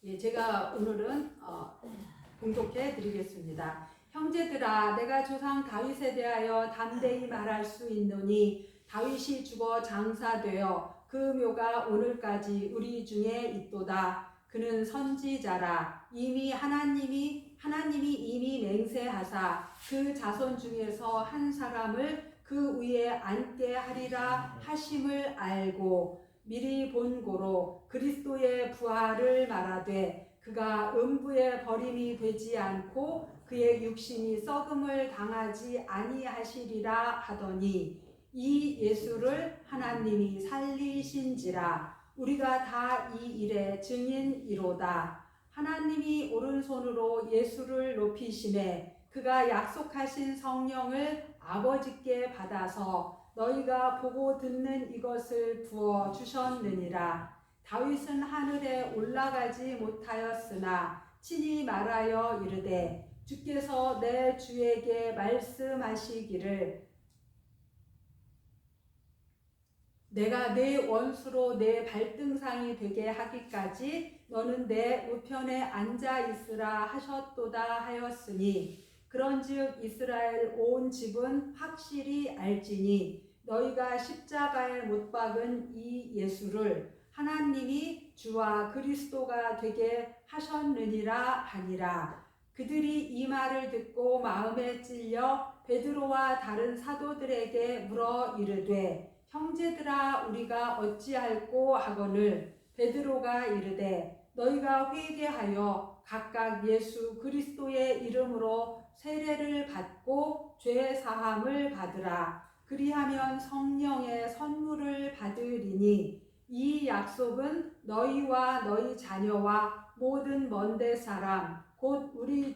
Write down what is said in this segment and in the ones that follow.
예, 제가 오늘은 봉독해 드리겠습니다. 형제들아, 내가 조상 다윗에 대하여 담대히 말할 수 있노니 다윗이 죽어 장사되어 그 묘가 오늘까지 우리 중에 있도다. 그는 선지자라. 하나님이 이미 맹세하사 그 자손 중에서 한 사람을 그 위에 앉게 하리라 하심을 알고 미리 본 고로 그리스도의 부활을 말하되 그가 음부에 버림이 되지 않고 그의 육신이 썩음을 당하지 아니하시리라 하더니 이 예수를 하나님이 살리신지라. 우리가 다 이 일의 증인이로다. 하나님이 오른손으로 예수를 높이시매 그가 약속하신 성령을 아버지께 받아서 너희가 보고 듣는 이것을 부어 주셨느니라. 다윗은 하늘에 올라가지 못하였으나 친히 말하여 이르되 주께서 내 주에게 말씀하시기를 내가 네 원수로 내 발등상이 되게 하기까지 너는 내 우편에 앉아 있으라 하셨도다 하였으니 그런즉 이스라엘 온 집은 확실히 알지니 너희가 십자가에 못 박은 이 예수를 하나님이 주와 그리스도가 되게 하셨느니라 하니라. 그들이 이 말을 듣고 마음에 찔려 베드로와 다른 사도들에게 물어 이르되 형제들아 우리가 어찌할꼬 하거늘 베드로가 이르되 너희가 회개하여 각각 예수 그리스도의 이름으로 세례를 받고 죄 사함을 받으라. 그리하면 성령의 선물을 받으리니 이 약속은 너희와 너희 자녀와 모든 먼데 사람 곧 우리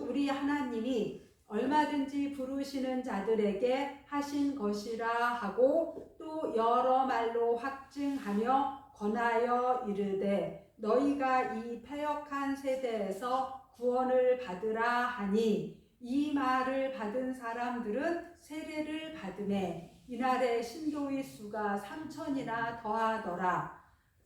우리 하나님이 얼마든지 부르시는 자들에게 하신 것이라 하고 또 여러 말로 확증하며 권하여 이르되 너희가 이 패역한 세대에서 구원을 받으라 하니 이 말을 받은 사람들은 세례를 받음에 이날에 신도의 수가 3,000이나 더하더라.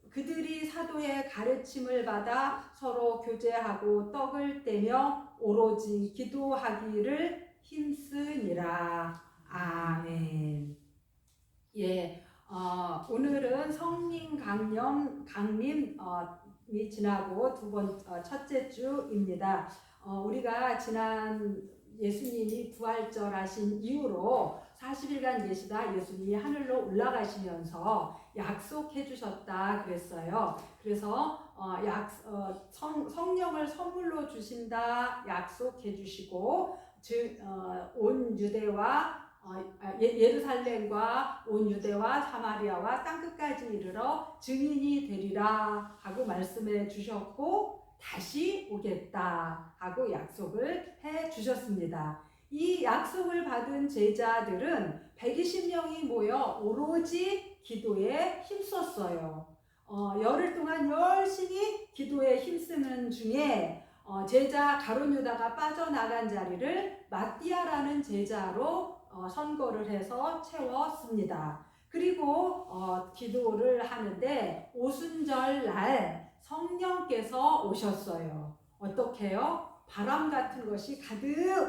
그들이 사도의 가르침을 받아 서로 교제하고 떡을 떼며 오로지 기도하기를 힘쓰니라. 아멘. 예, 오늘은 성령 강림이 지나고 첫째 주입니다. 우리가 지난 예수님이 부활절하신 이후로 40일간 계시다 예수님이 하늘로 올라가시면서 약속해 주셨다 그랬어요. 그래서 성령을 선물로 주신다 약속해 주시고 온 유대와 예루살렘과 온 유대와 사마리아와 땅끝까지 이르러 증인이 되리라 하고 말씀해 주셨고 다시 오겠다 하고 약속을 해 주셨습니다. 이 약속을 받은 제자들은 120명이 모여 오로지 기도에 힘썼어요. 열흘 동안 열심히 기도에 힘쓰는 중에 제자 가룟 유다가 빠져나간 자리를 마띠아라는 제자로 선거를 해서 채웠습니다. 그리고 기도를 하는데 오순절 날 성령께서 오셨어요. 어떻게요? 바람 같은 것이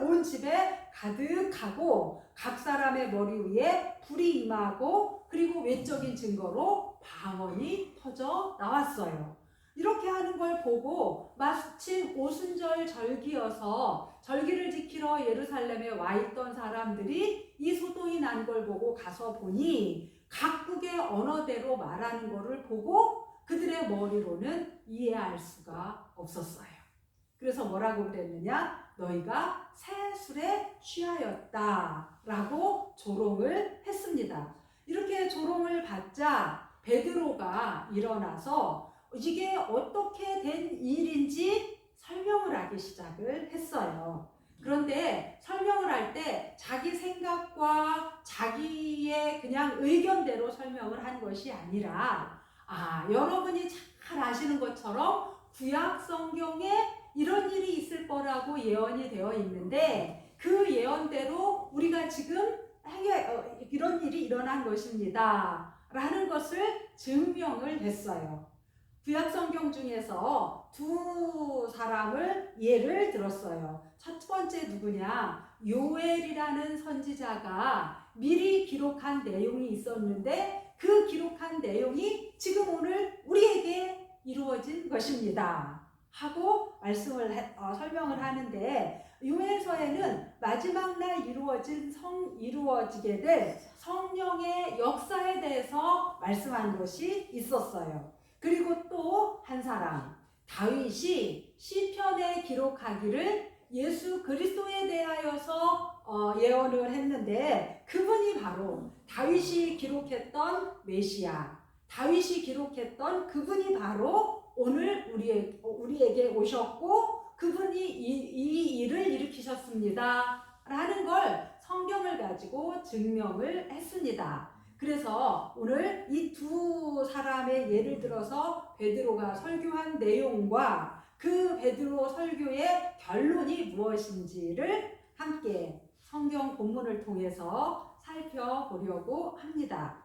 온 집에 가득하고 각 사람의 머리 위에 불이 임하고 그리고 외적인 증거로 방언이 터져 나왔어요. 이렇게 하는 걸 보고 마침 오순절 절기여서 절기를 지키러 예루살렘에 와 있던 사람들이 이 소동이 난 걸 보고 가서 보니 각국의 언어대로 말하는 것을 보고 그들의 머리로는 이해할 수가 없었어요. 그래서 뭐라고 그랬느냐? 너희가 새 술에 취하였다 라고 조롱을 했습니다. 이렇게 조롱을 받자 베드로가 일어나서 이게 어떻게 된 일인지 설명을 하기 시작을 했어요. 그런데 설명을 할 때 자기 생각과 자기의 그냥 의견대로 설명을 한 것이 아니라 여러분이 잘 아시는 것처럼 구약 성경에 이런 일이 있을 거라고 예언이 되어 있는데 그 예언대로 우리가 지금 이런 일이 일어난 것입니다 라는 것을 증명을 했어요. 구약 성경 중에서 두 사람을 예를 들었어요. 첫 번째 누구냐? 요엘이라는 선지자가 미리 기록한 내용이 있었는데 그 기록한 내용이 지금 오늘 우리에게 이루어진 것입니다. 하고 설명을 하는데 요엘서에는 마지막 날 이루어지게 될 성령의 역사에 대해서 말씀한 것이 있었어요. 그리고 또 한 사람, 다윗이 시편에 기록하기를 예수 그리스도에 대하여서 예언을 했는데 그분이 바로 다윗이 기록했던 메시아, 다윗이 기록했던 그분이 바로 오늘 우리에게 오셨고 그분이 이 일을 일으키셨습니다 라는 걸 성경을 가지고 증명을 했습니다. 그래서 오늘 이 두 사람의 예를 들어서 베드로가 설교한 내용과 그 베드로 설교의 결론이 무엇인지를 함께 성경 본문을 통해서 살펴보려고 합니다.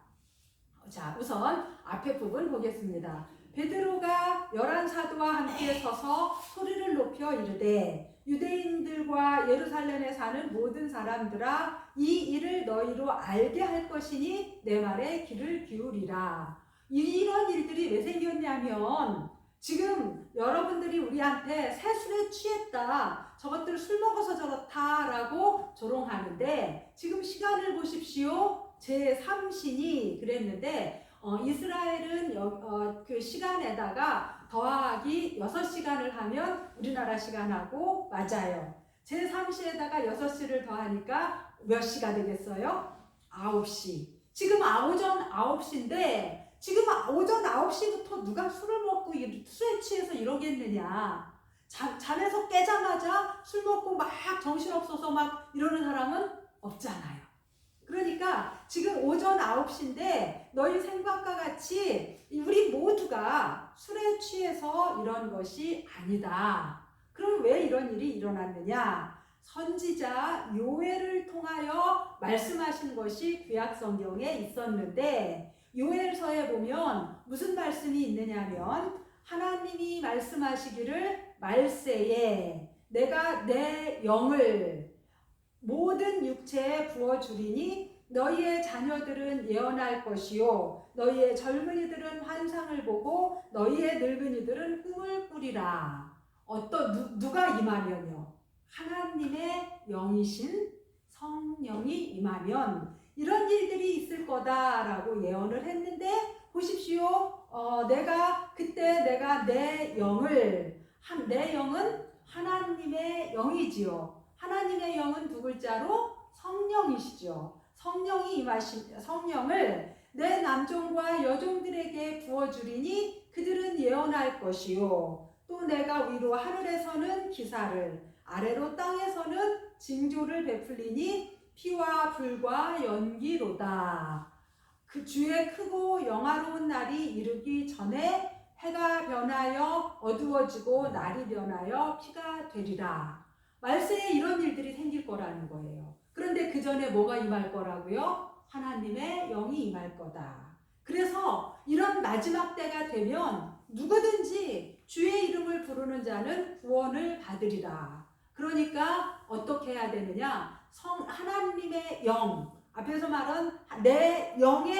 자, 우선 앞에 부분 보겠습니다. 베드로가 11사도와 함께 서서 소리를 높여 이르되 유대인들과 예루살렘에 사는 모든 사람들아 이 일을 너희로 알게 할 것이니 내 말에 귀를 기울이라. 이런 일들이 왜 생겼냐면 지금 여러분들이 우리한테 새 술에 취했다, 저것들 술 먹어서 저렇다라고 조롱하는데 지금 시간을 보십시오. 제3신이 그랬는데 이스라엘은 그 시간에다가 더하기 6시간을 하면 우리나라 시간하고 맞아요. 제3시에다가 6시를 더하니까 몇 시가 되겠어요? 9시. 지금 오전 9시인데 지금 오전 9시부터 누가 술을 먹고 술에 취해서 이러겠느냐. 잠에서 깨자마자 술 먹고 막 정신없어서 막 이러는 사람은 없잖아요. 그러니까 지금 오전 9시인데 너희 생각과 같이 우리 모두가 술에 취해서 이런 것이 아니다. 그럼 왜 이런 일이 일어났느냐? 선지자 요엘을 통하여 말씀하신 것이 구약 성경에 있었는데 요엘서에 보면 무슨 말씀이 있느냐면 하나님이 말씀하시기를 말세에 내가 내 영을 모든 육체에 부어주리니 너희의 자녀들은 예언할 것이요 너희의 젊은이들은 환상을 보고 너희의 늙은이들은 꿈을 꾸리라. 누가 임하면요? 하나님의 영이신 성령이 임하면 이런 일들이 있을 거다라고 예언을 했는데 보십시오. 내가 내 영은 하나님의 영이지요. 하나님의 영은 두 글자로 성령이시죠. 성령을 내 남종과 여종들에게 부어주리니 그들은 예언할 것이요. 또 내가 위로 하늘에서는 기사를 아래로 땅에서는 징조를 베풀리니 피와 불과 연기로다. 그 주의 크고 영화로운 날이 이르기 전에 해가 변하여 어두워지고 날이 변하여 피가 되리라. 말세에 이런 일들이 생길 거라는 거예요. 그런데 그 전에 뭐가 임할 거라고요? 하나님의 영이 임할 거다. 그래서 이런 마지막 때가 되면 누구든지 주의 이름을 부르는 자는 구원을 받으리라. 그러니까 어떻게 해야 되느냐? 하나님의 영, 앞에서 말한 내 영의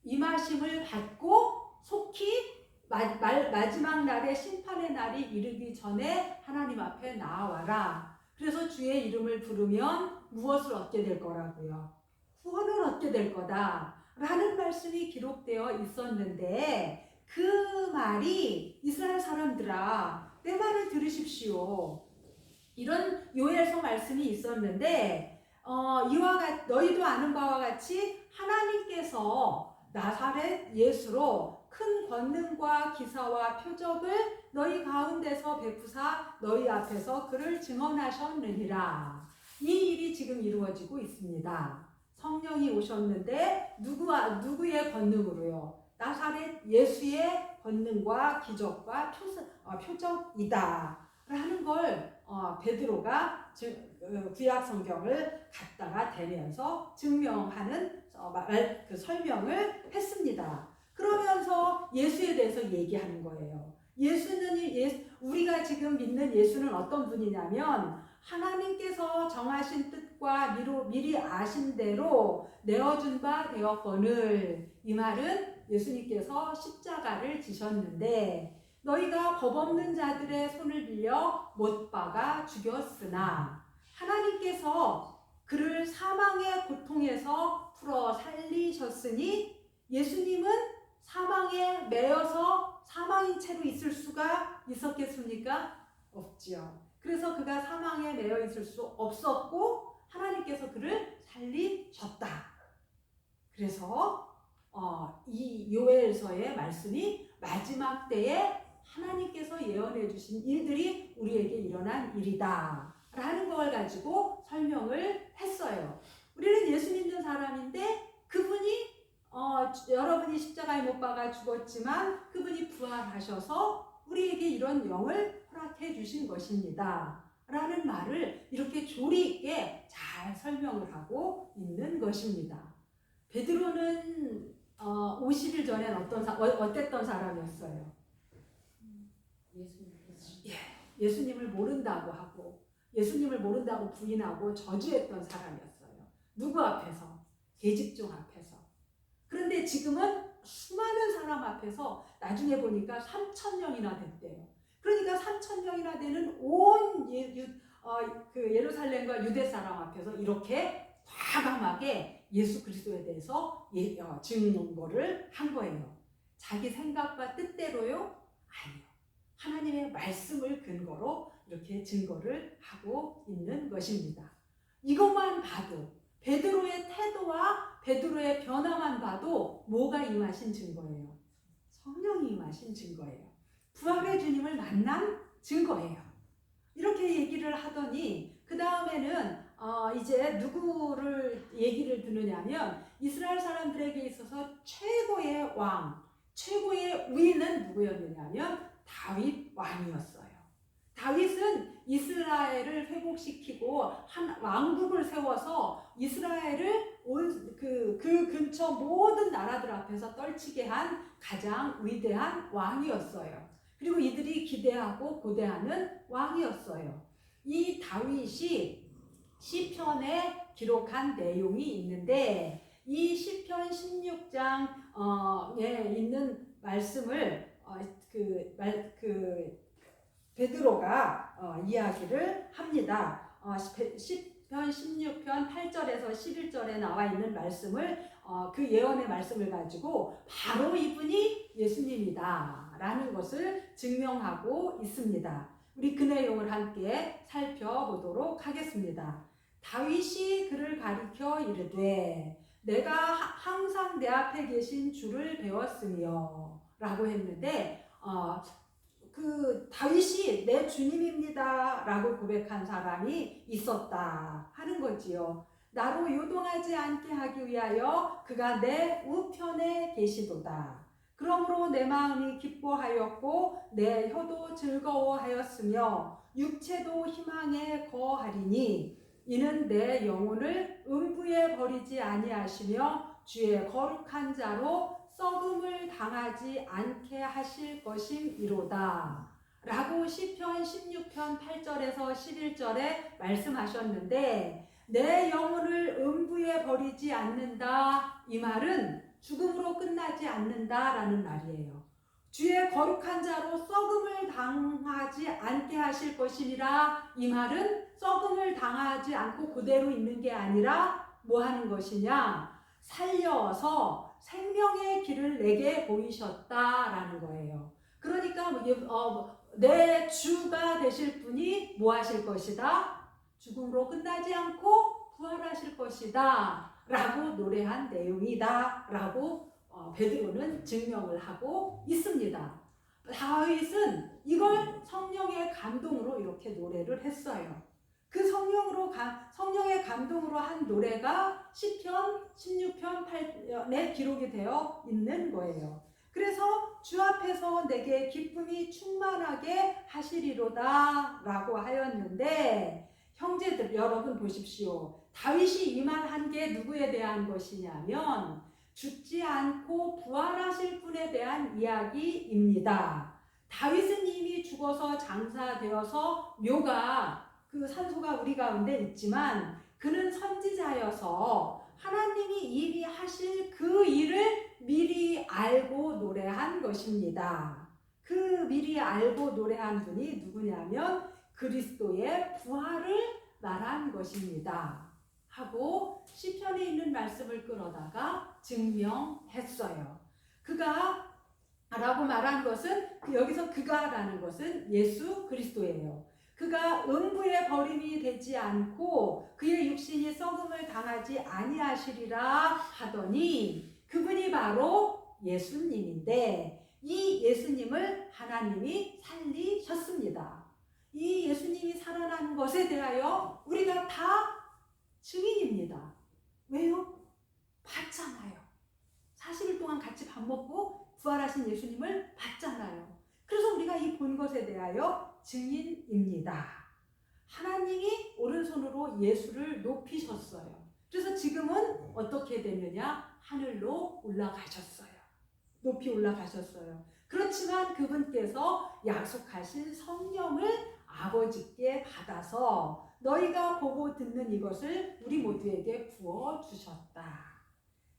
임하심을 받고 속히 마지막 날에 심판의 날이 이르기 전에 하나님 앞에 나와라. 그래서 주의 이름을 부르면 무엇을 얻게 될 거라고요? 구원을 얻게 될 거다 라는 말씀이 기록되어 있었는데 그 말이 이스라엘 사람들아 내 말을 들으십시오. 이런 요엘서 말씀이 있었는데 너희도 아는 바와 같이 하나님께서 나사렛 예수로 큰 권능과 기사와 표적을 너희 가운데서 베푸사 너희 앞에서 그를 증언하셨느니라. 이 일이 지금 이루어지고 있습니다. 성령이 오셨는데 누구의 권능으로요? 나사렛 예수의 권능과 기적과 표적이다 라는 걸 베드로가 구약 성경을 갖다가 대면서 증명하는 그 설명을 했습니다. 그러면서 예수에 대해서 얘기하는 거예요. 우리가 지금 믿는 예수는 어떤 분이냐면 하나님께서 정하신 뜻과 미리 아신 대로 내어준 바 되었거늘. 이 말은 예수님께서 십자가를 지셨는데 너희가 법 없는 자들의 손을 빌려 못 박아 죽였으나 하나님께서 그를 사망의 고통에서 풀어 살리셨으니 예수님은 사망에 매여서 사망인 채로 있을 수가 있었겠습니까? 없지요. 그래서 그가 사망에 매여 있을 수 없었고 하나님께서 그를 살리셨다. 그래서 이 요엘서의 말씀이 마지막 때에 하나님께서 예언해 주신 일들이 우리에게 일어난 일이다 라는 걸 가지고 설명을 했어요. 우리는 예수 믿는 사람인데 그분이 여러분이 십자가에 못 박아 죽었지만 그분이 부활하셔서 우리에게 이런 영을 허락해 주신 것입니다 라는 말을 이렇게 조리 있게 잘 설명을 하고 있는 것입니다. 베드로는 50일 전엔 어땠던 사람이었어요? 예수님을 모른다고 하고 예수님을 모른다고 부인하고 저주했던 사람이었어요. 누구 앞에서? 계집종 앞에서. 그런데 지금은 수많은 사람 앞에서 나중에 보니까 3,000명이나 됐대요. 그러니까 3,000명이나 되는 온 예루살렘과 유대 사람 앞에서 이렇게 과감하게 예수 그리스도에 대해서 증거를 한 거예요. 자기 생각과 뜻대로요? 아니요. 하나님의 말씀을 근거로 이렇게 증거를 하고 있는 것입니다. 이것만 봐도 베드로의 태도와 베드로의 변화만 봐도 뭐가 임하신 증거예요? 성령이 임하신 증거예요. 부활의 주님을 만난 증거예요. 이렇게 얘기를 하더니 그 다음에는 이제 누구를 얘기를 드느냐면 이스라엘 사람들에게 있어서 최고의 왕, 최고의 우위는 누구였느냐면 다윗 왕이었어요. 다윗은 이스라엘을 회복시키고 한 왕국을 세워서 이스라엘을 그 근처 모든 나라들 앞에서 떨치게 한 가장 위대한 왕이었어요. 그리고 이들이 기대하고 고대하는 왕이었어요. 이 다윗이 시편에 기록한 내용이 있는데 이 시편 16장에 있는 말씀을 베드로가 이야기를 합니다. 시편 16편 8절에서 11절에 나와 있는 말씀을 그 예언의 말씀을 가지고 바로 이분이 예수님이다 라는 것을 증명하고 있습니다. 우리 그 내용을 함께 살펴보도록 하겠습니다. 다윗이 그를 가리켜 이르되 내가 항상 내 앞에 계신 주를 배웠으며 라고 했는데 그 다윗이 내 주님입니다 라고 고백한 사람이 있었다 하는 거지요. 나로 요동하지 않게 하기 위하여 그가 내 우편에 계시도다. 그러므로 내 마음이 기뻐하였고 내 혀도 즐거워하였으며 육체도 희망에 거하리니 이는 내 영혼을 음부에 버리지 아니하시며 주의 거룩한 자로 썩음을 당하지 않게 하실 것임이로다 라고 시편 16편 8절에서 11절에 말씀하셨는데 내 영혼을 음부에 버리지 않는다 이 말은 죽음으로 끝나지 않는다 라는 말이에요. 주의 거룩한 자로 썩음을 당하지 않게 하실 것이니라 이 말은 썩음을 당하지 않고 그대로 있는 게 아니라 뭐 하는 것이냐 살려서 생명의 길을 내게 보이셨다라는 거예요. 그러니까 내 주가 되실 분이 뭐 하실 것이다? 죽음으로 끝나지 않고 부활하실 것이다 라고 노래한 내용이다 라고 베드로는 증명을 하고 있습니다. 다윗은 이걸 성령의 감동으로 이렇게 노래를 했어요. 그 성령의 감동으로 한 노래가 시편 16편 8편에 기록이 되어 있는 거예요. 그래서 주 앞에서 내게 기쁨이 충만하게 하시리로다 라고 하였는데 형제들 여러분 보십시오. 다윗이 이 말 한 게 누구에 대한 것이냐면 죽지 않고 부활하실 분에 대한 이야기입니다. 다윗은 이미 죽어서 장사되어서 묘가 그 산소가 우리 가운데 있지만 그는 선지자여서 하나님이 이미 하실 그 일을 미리 알고 노래한 것입니다. 그 미리 알고 노래한 분이 누구냐면 그리스도의 부활을 말한 것입니다. 하고 시편에 있는 말씀을 끌어다가 증명했어요. 그가 라고 말한 것은 여기서 그가라는 것은 예수 그리스도예요. 그가 음부의 버림이 되지 않고 그의 육신이 썩음을 당하지 아니하시리라 하더니 그분이 바로 예수님인데 이 예수님을 하나님이 살리셨습니다. 이 예수님이 살아난 것에 대하여 우리가 다 증인입니다. 왜요? 봤잖아요. 40일 동안 같이 밥 먹고 부활하신 예수님을 봤잖아요. 그래서 우리가 이 본 것에 대하여 증인입니다. 하나님이 오른손으로 예수를 높이셨어요. 그래서 지금은 어떻게 됐느냐? 하늘로 올라가셨어요. 높이 올라가셨어요. 그렇지만 그분께서 약속하신 성령을 아버지께 받아서 너희가 보고 듣는 이것을 우리 모두에게 부어주셨다.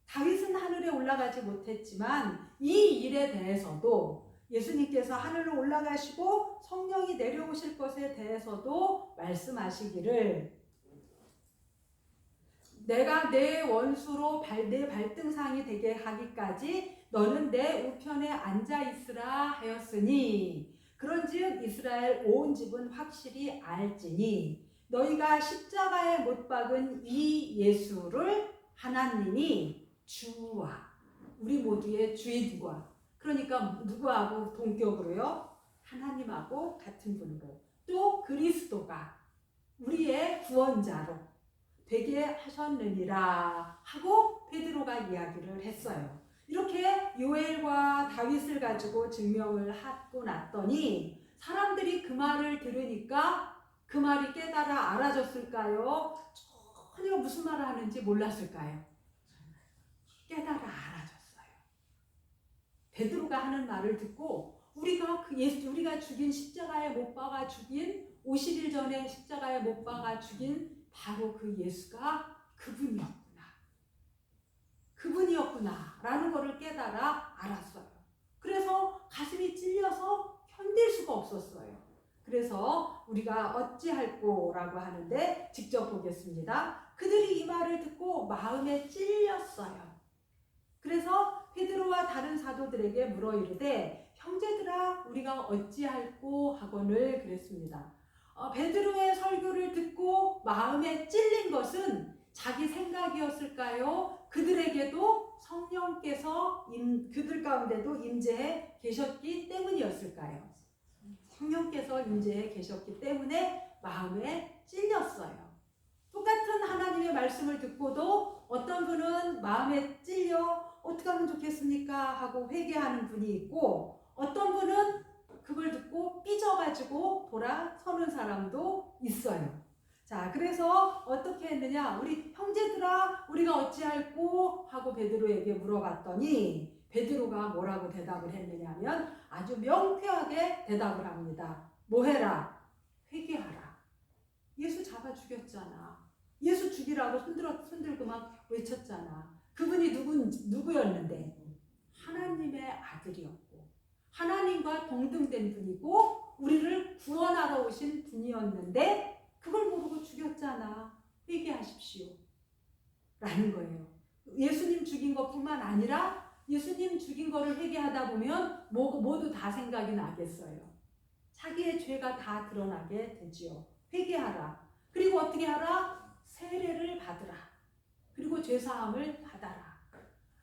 다윗은 하늘에 올라가지 못했지만 이 일에 대해서도 예수님께서 하늘로 올라가시고 성령이 내려오실 것에 대해서도 말씀하시기를 내가 내 원수로 내 발등상이 되게 하기까지 너는 내 우편에 앉아있으라 하였으니 그런즉 이스라엘 온 집은 확실히 알지니 너희가 십자가에 못 박은 이 예수를 하나님이 주와 우리 모두의 주인과 그러니까 누구하고 동격으로요? 하나님하고 같은 분으로 또 그리스도가 우리의 구원자로 되게 하셨느니라 하고 베드로가 이야기를 했어요. 이렇게 요엘과 다윗을 가지고 증명을 하고 났더니 사람들이 그 말을 들으니까 그 말이 깨달아 알아졌을까요? 전혀 무슨 말을 하는지 몰랐을까요? 깨달아 알아졌어요. 베드로가 하는 말을 듣고 우리가 죽인 십자가에 못 박아 죽인 50일 전에 십자가에 못 박아 죽인 바로 그 예수가 그분이었구나 라는 것을 깨달아 알았어요. 그래서 가슴이 찔려서 견딜 수가 없었어요. 그래서 우리가 어찌할꼬 라고 하는데 직접 보겠습니다. 그들이 이 말을 듣고 마음에 찔렸어요. 그래서 베드로와 다른 사도들에게 물어 이르되 형제들아 우리가 어찌할꼬 하거늘 그랬습니다. 베드로의 설교를 듣고 마음에 찔린 것은 자기 생각이었을까요? 그들에게도 성령께서 그들 가운데도 임재해 계셨기 때문이었을까요? 성령께서 임재해 계셨기 때문에 마음에 찔렸어요. 똑같은 하나님의 말씀을 듣고도 어떤 분은 마음에 찔려 어떻게 하면 좋겠습니까? 하고 회개하는 분이 있고 어떤 분은 그걸 듣고 삐져가지고 돌아서는 사람도 있어요. 자, 그래서 어떻게 했느냐? 우리 형제들아, 우리가 어찌할꼬? 하고 베드로에게 물어봤더니 베드로가 뭐라고 대답을 했느냐면 아주 명쾌하게 대답을 합니다. 뭐 해라? 회개하라. 예수 잡아 죽였잖아. 예수 죽이라고 손들고 막 외쳤잖아. 그분이 누구였는데? 하나님의 아들이었고 하나님과 동등된 분이고 우리를 구원하러 오신 분이었는데 그걸 모르고 죽였잖아. 회개하십시오. 라는 거예요. 예수님 죽인 것뿐만 아니라 예수님 죽인 거를 회개하다 보면 모두 다 생각이 나겠어요. 자기의 죄가 다 드러나게 되지요. 회개하라. 그리고 어떻게 하라? 세례를 받으라. 그리고 죄사함을 받아라.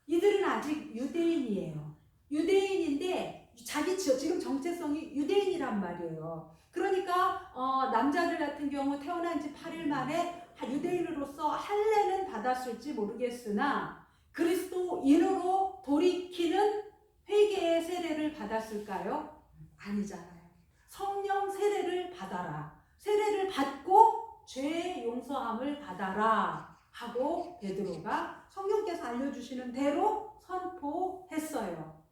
이들은 아직 유대인이에요. 유대인인데 지금 정체성이 유대인이란 말이에요. 그러니까 남자들 같은 경우 태어난 지 8일 만에 유대인으로서 할례는 받았을지 모르겠으나 그리스도인으로 돌이키는 회개의 세례를 받았을까요? 아니잖아요. 성령 세례를 받아라. 세례를 받고 죄 용서함을 받아라 하고 베드로가 성령께서 알려주시는 대로 선포했어요.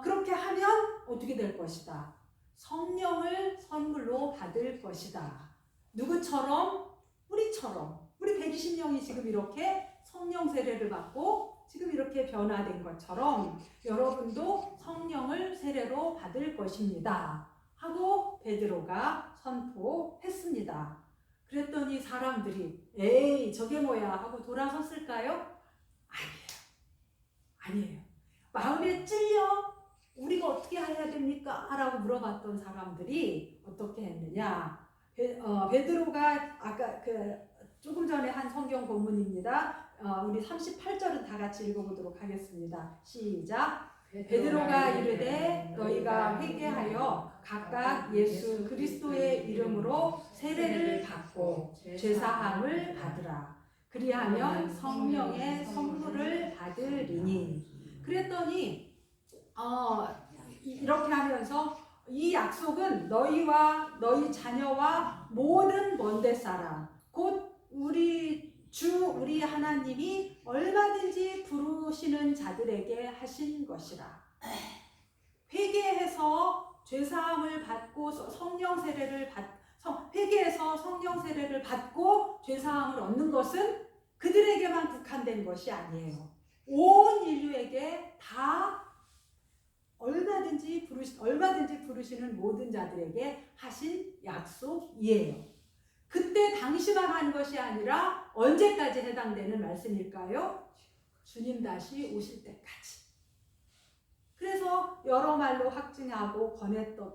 그렇게 하면 어떻게 될 것이다? 성령을 선물로 받을 것이다. 누구처럼? 우리처럼. 우리 120명이 지금 이렇게 성령 세례를 받고 지금 이렇게 변화된 것처럼 여러분도 성령을 세례로 받을 것입니다. 하고 베드로가 선포했습니다. 그랬더니 사람들이 에이 저게 뭐야 하고 돌아섰을까요? 아니에요. 마음에 찔려 우리가 어떻게 해야 됩니까? 라고 물어봤던 사람들이 어떻게 했느냐? 베드로가 아까 조금 전에 한 성경 본문입니다. 우리 38절은 다 같이 읽어보도록 하겠습니다. 시작. 베드로가 이르되 너희가 회개하여 각각 예수 그리스도의 이름으로 세례를 받고 죄사함을 받으라. 그리하면 성령의 선물을 받으리니. 그랬더니 이렇게 하면서 이 약속은 너희와 너희 자녀와 모든 먼데 사람 곧 우리 우리 하나님이 얼마든지 부르시는 자들에게 하신 것이라. 회개해서 죄사함을 받고 성령 세례를 회개해서 성령 세례를 받고 죄사함을 얻는 것은 그들에게만 국한된 것이 아니에요. 온 인류에게 다 얼마든지 부르시는 모든 자들에게 하신 약속이에요. 그때 당시만 한 것이 아니라 언제까지 해당되는 말씀일까요? 주님 다시 오실 때까지. 그래서 여러 말로 확증하고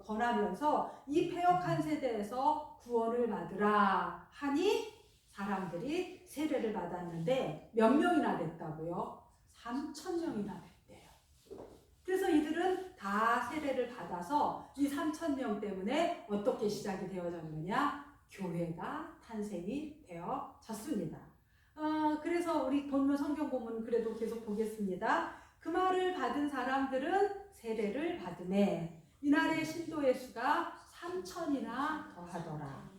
권하면서 이 패역한 세대에서 구원을 받으라 하니 사람들이 세례를 받았는데 몇 명이나 됐다고요? 3,000명이나 됐대요. 그래서 이들은 다 세례를 받아서 이 3,000명 때문에 어떻게 시작이 되어졌느냐? 교회가 탄생이 되어졌습니다. 그래서 우리 본문 성경 본문 그래도 계속 보겠습니다. 그 말을 받은 사람들은 세례를 받으매 이날의 신도의 수가 3,000이나 더하더라.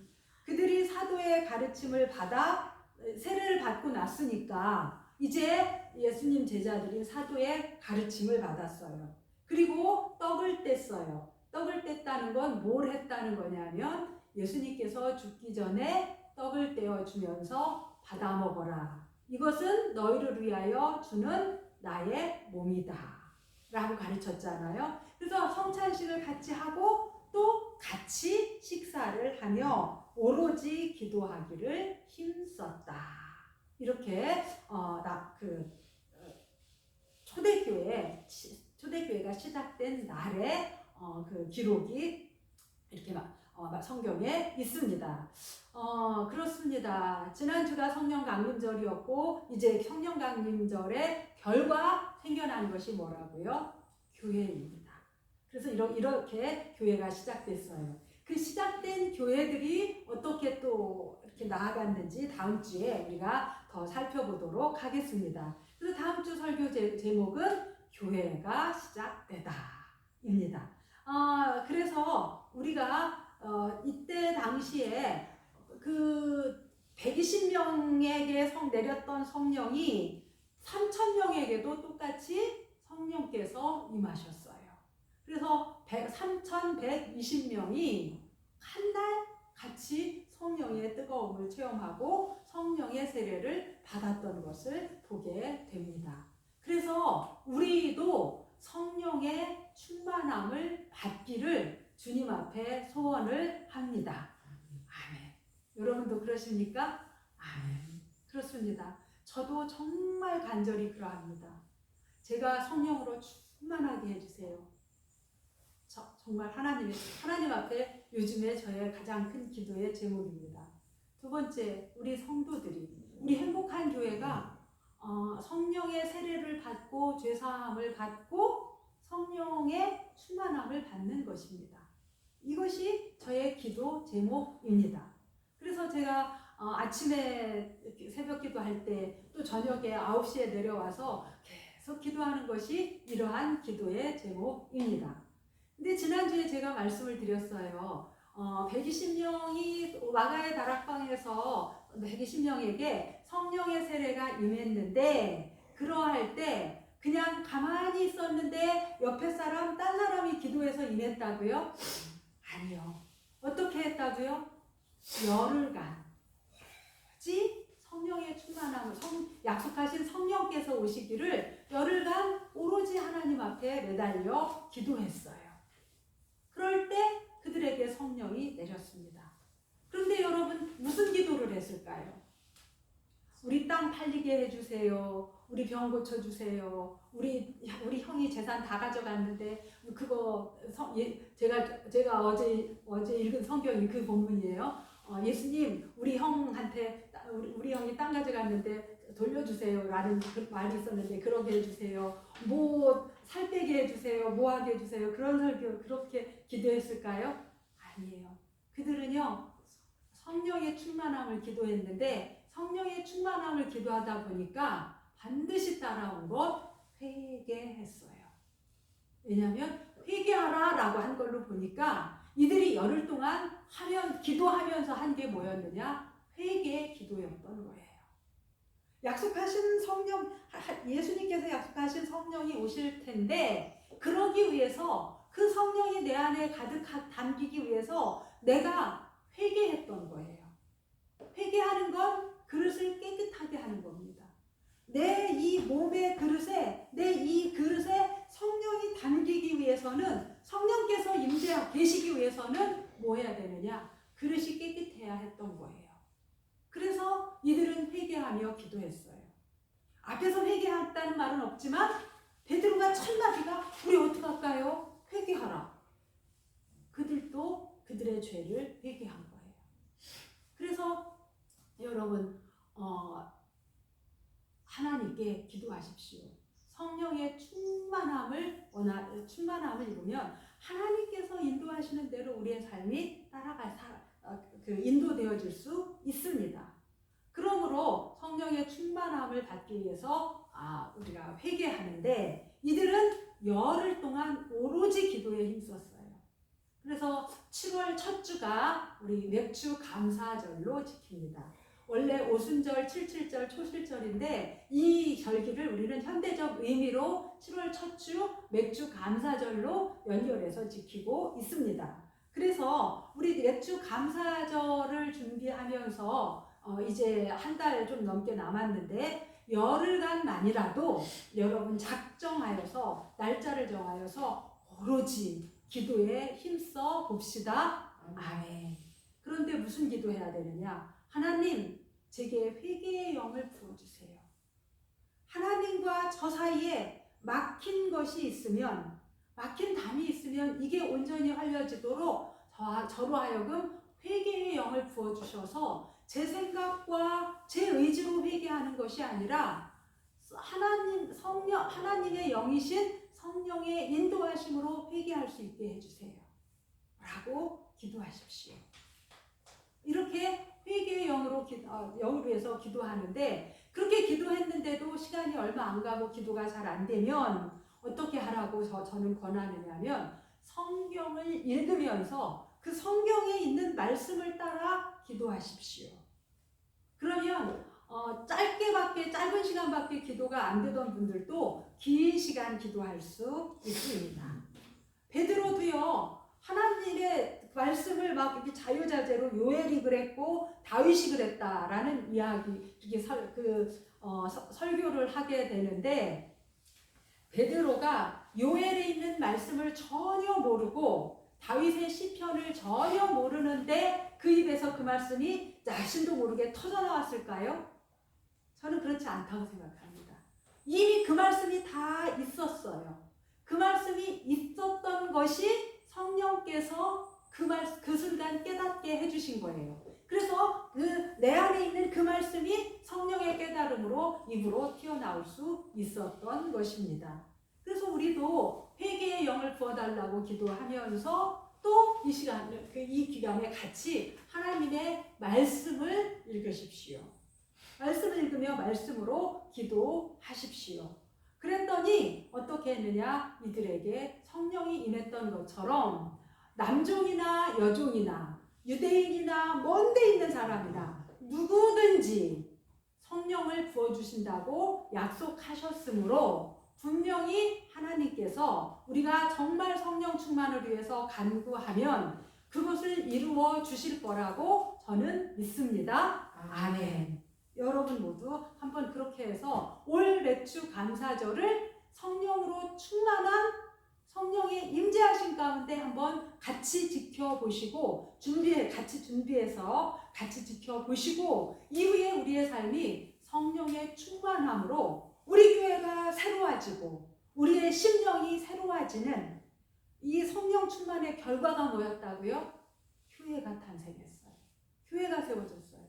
그들이 사도의 가르침을 받아 세례를 받고 났으니까 이제 예수님 제자들이 사도의 가르침을 받았어요. 그리고 떡을 뗐어요. 떡을 뗐다는 건 뭘 했다는 거냐면 예수님께서 죽기 전에 떡을 떼어주면서 받아 먹어라. 이것은 너희를 위하여 주는 나의 몸이다. 라고 가르쳤잖아요. 그래서 성찬식을 같이 하고 또 같이 식사를 하며 오로지 기도하기를 힘썼다. 이렇게 초대교회가 시작된 날의 그 기록이 이렇게 성경에 있습니다. 그렇습니다. 지난주가 성령강림절이었고 이제 성령강림절의 결과 생겨난 것이 뭐라고요? 교회입니다. 그래서 이렇게 교회가 시작됐어요. 그 시작된 교회들이 어떻게 또 이렇게 나아갔는지 다음 주에 우리가 더 살펴보도록 하겠습니다. 그래서 다음 주 설교 제목은 교회가 시작되다입니다. 그래서 우리가 이때 당시에 그 120명에게 내렸던 성령이 3,000명에게도 똑같이 성령께서 임하셨어요. 그래서 3,120명이 한 날 같이 성령의 뜨거움을 체험하고 성령의 세례를 받았던 것을 보게 됩니다. 그래서 우리도 성령의 충만함을 받기를 주님 앞에 소원을 합니다. 아멘. 여러분도 그러십니까? 아멘. 그렇습니다. 저도 정말 간절히 그러합니다. 제가 성령으로 충만하게 해주세요. 정말 하나님 앞에 요즘에 저의 가장 큰 기도의 제목입니다. 두 번째, 우리 성도들이, 우리 행복한 교회가 성령의 세례를 받고 죄사함을 받고 성령의 충만함을 받는 것입니다. 이것이 저의 기도 제목입니다. 그래서 제가 아침에 새벽 기도할 때 또 저녁에 9시에 내려와서 계속 기도하는 것이 이러한 기도의 제목입니다. 근데 지난주에 제가 말씀을 드렸어요. 120명이 와가의 다락방에서 회개 심령에게 성령의 세례가 임했는데 그러할 때 그냥 가만히 있었는데 옆에 사람, 딴 사람이 기도해서 임했다고요? 아니요. 어떻게 했다고요? 열흘간 오로지 성령의 충만함을 약속하신 성령께서 오시기를 열흘간 오로지 하나님 앞에 매달려 기도했어요. 그럴 때 그들에게 성령이 내렸습니다. 그런데 여러분 무슨 기도를 했을까요? 우리 땅 팔리게 해주세요. 우리 병 고쳐주세요. 우리 형이 재산 다 가져갔는데 그거 제가 어제 읽은 성경이 그 본문이에요. 예수님 우리 형한테 우리 형이 땅 가져갔는데 돌려주세요 라는 그 말이 있었는데 그러게 해주세요. 뭐 살 빼게 해주세요. 뭐 하게 해주세요. 그런 설교 그렇게 기도했을까요? 아니에요. 그들은요 성령의 충만함을 기도했는데 성령의 충만함을 기도하다 보니까 반드시 따라온 것 회개했어요. 왜냐하면 회개하라 라고 한 걸로 보니까 이들이 열흘 동안 기도하면서 한 게 뭐였느냐? 회개의 기도였던 거예요. 약속하신 성령, 예수님께서 약속하신 성령이 오실 텐데 그러기 위해서 그 성령이 내 안에 가득 담기기 위해서 내가 회개했던 거예요. 회개하는 건 그릇을 깨끗하게 하는 겁니다. 내 이 몸의 그릇에, 내 이 그릇에 성령이 담기기 위해서는 성령께서 계시기 위해서는 뭐 해야 되느냐? 그릇이 깨끗해야 했던 거예요. 그래서 이들은 회개하며 기도했어요. 앞에서 회개했다는 말은 없지만 베드로가 첫마디가 우리 어떡할까요? 회개하라. 그들도 그들의 죄를 회개한 거예요. 그래서 여러분 하나님께 기도하십시오. 성령의 충만함을 입으면 하나님께서 인도하시는 대로 우리의 삶이 인도되어질 수 있습니다. 그러므로 성령의 충만함을 받기 위해서 우리가 회개하는데 이들은 열흘 동안 오로지 기도에 힘썼어요. 그래서 7월 첫 주가 우리 맥주 감사절로 지킵니다. 원래 오순절, 칠칠절, 초실절인데 이 절기를 우리는 현대적 의미로 7월 첫 주 맥주 감사절로 연결해서 지키고 있습니다. 그래서 우리 맥주 감사절을 준비하면서 이제 한 달 좀 넘게 남았는데 열흘간만이라도 여러분 작정하여서 날짜를 정하여서 오로지 기도에 힘써 봅시다. 아멘. 그런데 무슨 기도해야 되느냐? 하나님, 제게 회개의 영을 부어주세요. 하나님과 저 사이에 막힌 것이 있으면, 막힌 담이 있으면 이게 온전히 활려지도록 저로 하여금 회개의 영을 부어주셔서 제 생각과 제 의지로 회개하는 것이 아니라 하나님의 영이신 성령의 인도하심으로 회개할 수 있게 해주세요. 라고 기도하십시오. 이렇게 회개의 영으로 위해서 기도하는데 그렇게 기도했는데도 시간이 얼마 안 가고 기도가 잘 안 되면 어떻게 하라고 저는 권하느냐면 성경을 읽으면서 그 성경에 있는 말씀을 따라 기도하십시오. 그러면 짧은 시간밖에 기도가 안 되던 분들도 긴 시간 기도할 수 있습니다. 베드로도요 하나님의 말씀을 막 이렇게 자유자재로 요엘이 그랬고 다윗이 그랬다라는 이야기 설교를 하게 되는데 베드로가 요엘에 있는 말씀을 전혀 모르고 다윗의 시편을 전혀 모르는데 그 입에서 그 말씀이 자신도 모르게 터져나왔을까요? 저는 그렇지 않다고 생각합니다. 이미 그 말씀이 다 있었어요. 그 말씀이 있었던 것이 성령께서 그 순간 깨닫게 해주신 거예요. 그래서 내 안에 있는 그 말씀이 성령의 깨달음으로 입으로 튀어나올 수 있었던 것입니다. 그래서 우리도 회개의 영을 부어달라고 기도하면서 또 이 기간에 같이 하나님의 말씀을 읽으십시오. 말씀을 읽으며 말씀으로 기도하십시오. 그랬더니 어떻게 했느냐? 이들에게 성령이 임했던 것처럼 남종이나 여종이나 유대인이나 먼 데 있는 사람이나 누구든지 성령을 부어주신다고 약속하셨으므로 분명히 하나님께서 우리가 정말 성령 충만을 위해서 간구하면 그것을 이루어 주실 거라고 저는 믿습니다. 아멘. 여러분 모두 한번 그렇게 해서 올 매주 감사절을 성령으로 충만한 성령의 임재하신 가운데 한번 같이 지켜보시고 같이 준비해서 같이 지켜보시고 이후에 우리의 삶이 성령의 충만함으로 우리 교회가 새로워지고 우리의 심령이 새로워지는 이 성령 충만의 결과가 뭐였다고요? 교회가 탄생했어요. 교회가 세워졌어요.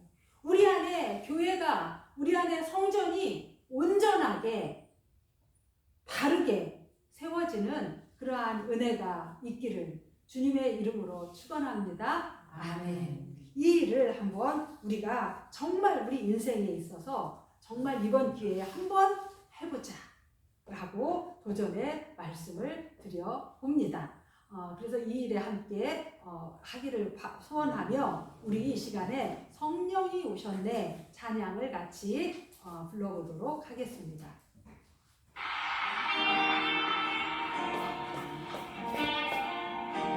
우리 안에 성전이 온전하게 바르게 세워지는 그러한 은혜가 있기를 주님의 이름으로 축원합니다. 아멘. 이 일을 한번 우리가 정말 우리 인생에 있어서 정말 이번 기회에 한번 해보자 라고 도전의 말씀을 드려봅니다. 그래서 이 일에 함께 하기를 소원하며 우리 이 시간에 성령이 오셨네 찬양을 같이 불러보도록 하겠습니다.